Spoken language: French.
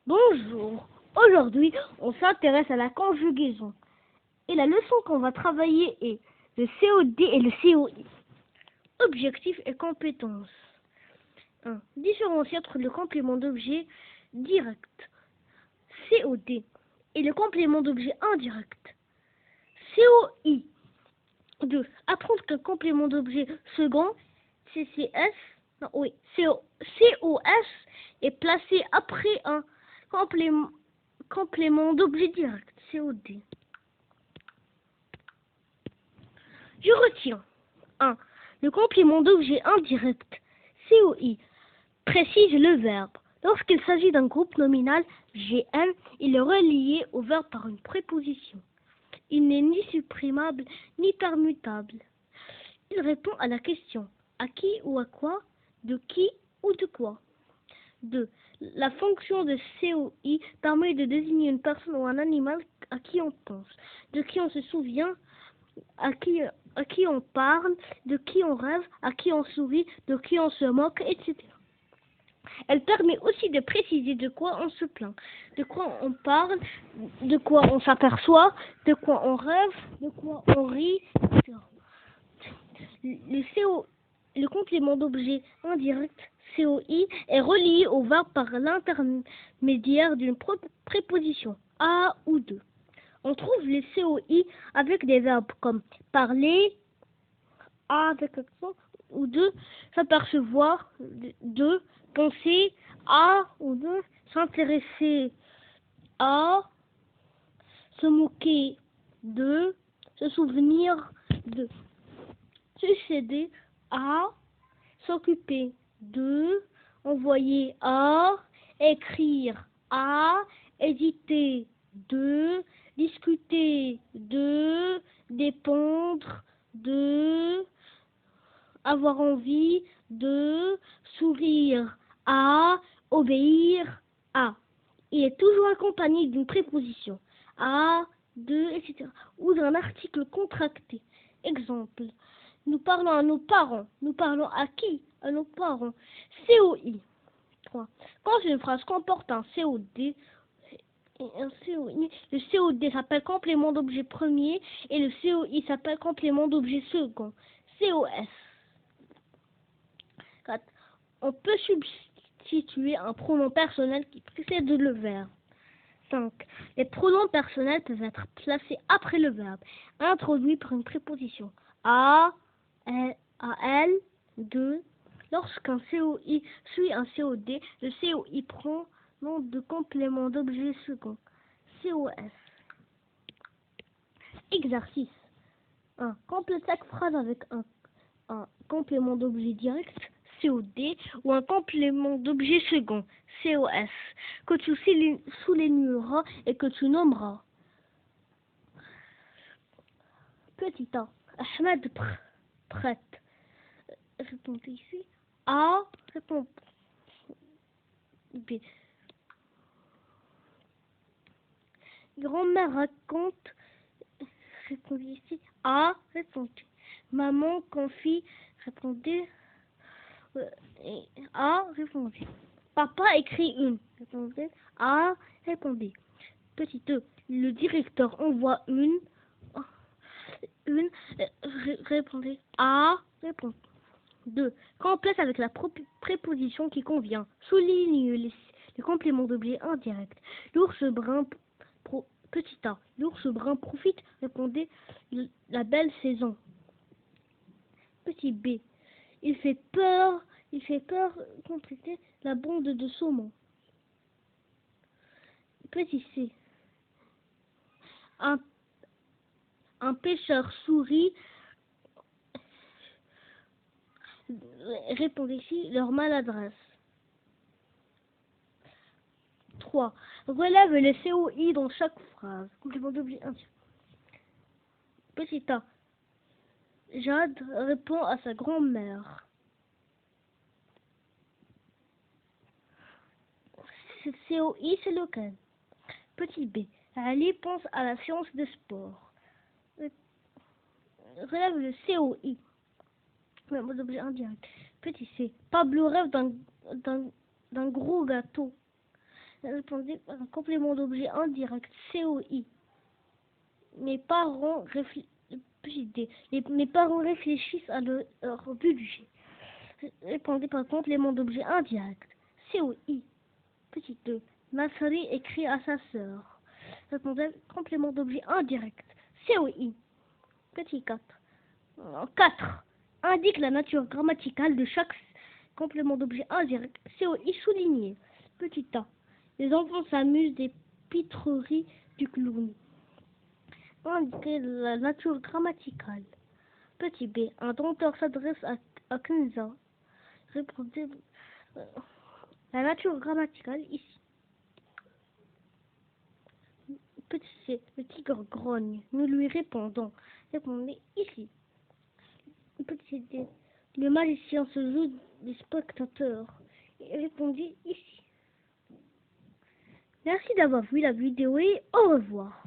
Bonjour, aujourd'hui on s'intéresse à la conjugaison et la leçon qu'on va travailler est le COD et le COI. Objectif et compétences. 1. Différencier entre le complément d'objet direct COD et le complément d'objet indirect COI. 2. Apprendre qu'un complément d'objet second CCS COS est placé après un complément d'objet direct, COD. Je retiens 1. Le complément d'objet indirect, COI, précise le verbe. Lorsqu'il s'agit d'un groupe nominal, GN, il est relié au verbe par une préposition. Il n'est ni supprimable ni permutable. Il répond à la question à qui ou à quoi, de qui ou de quoi. 2. La fonction de COI permet de désigner une personne ou un animal à qui on pense, de qui on se souvient, à qui on parle, de qui on rêve, à qui on sourit, de qui on se moque, etc. Elle permet aussi de préciser de quoi on se plaint, de quoi on parle, de quoi on s'aperçoit, de quoi on rêve, de quoi on rit, etc. Le complément d'objet indirect, COI, est relié au verbe par l'intermédiaire d'une préposition à ou de. On trouve les COI avec des verbes comme parler, à avec accent, ou de, s'apercevoir, de, penser, à ou de, s'intéresser, à, se moquer, de, se souvenir, de, succéder, à, s'occuper, de, envoyer, à, écrire, à, hésiter, de, discuter, de, dépendre, de, avoir envie, de, sourire, à, obéir, à. Il est toujours accompagné d'une préposition, à, de, etc. ou d'un article contracté. Exemple, nous parlons à nos parents. Nous parlons à qui? À nos parents. COI. 3. Quand une phrase comporte un COD, le COD s'appelle complément d'objet premier et le COI s'appelle complément d'objet second. COS. 4. On peut substituer un pronom personnel qui précède le verbe. 5. Les pronoms personnels peuvent être placés après le verbe, introduits par une préposition. À elle, de. Lorsqu'un COI suit un COD, le COI prend nom de complément d'objet second. COS. Exercice 1. Complète chaque phrase avec un complément d'objet direct, COD, ou un complément d'objet second, COS, que tu souligneras et que tu nommeras. Petit A. Ahmed prête. Répondez ici. A. Répond B. Grand-mère raconte. Répondez ici. A. Répondez. Maman confie. Répondez. A. Répondez. Papa écrit une. Répondez. A. Répondez. Petit E. Le directeur envoie une. Répondez. A. Répondez. 2. Complète avec la préposition qui convient. Souligne les compléments d'objet indirect. L'ours brun, petit A. L'ours brun profite. Répondez la belle saison. Petit B. Il fait peur. Compléter la bande de saumon. Petit C. Un pêcheur sourit. Répondez ici leur maladresse. 3. Relève le COI dans chaque phrase. Complément d'objet indirect. Petit A. Jade répond à sa grand-mère. COI, c'est lequel? Petit B. Ali pense à la science des sports. Relève le COI. Complément d'objet indirect. Petit C. Pablo rêve d'un gros gâteau. Répondez par un complément d'objet indirect. COI. Mes parents mes parents réfléchissent à leur budget. Répondez par complément d'objet indirect. COI. Petit 2. Ma sœur écrit à sa sœur. Répondez complément d'objet indirect. COI. Petit 4. 4. Indique la nature grammaticale de chaque complément d'objet indirect. COI souligné. Petit A. Les enfants s'amusent des pitreries du clown. Indiquer la nature grammaticale. Petit B. Un dompteur s'adresse à Kenza. Répondez la nature grammaticale ici. Petit C. Le tigre grogne. Nous lui répondons. Répondez ici. Petit D. Le magicien se joue des spectateurs. Répondez ici. Merci d'avoir vu la vidéo et au revoir.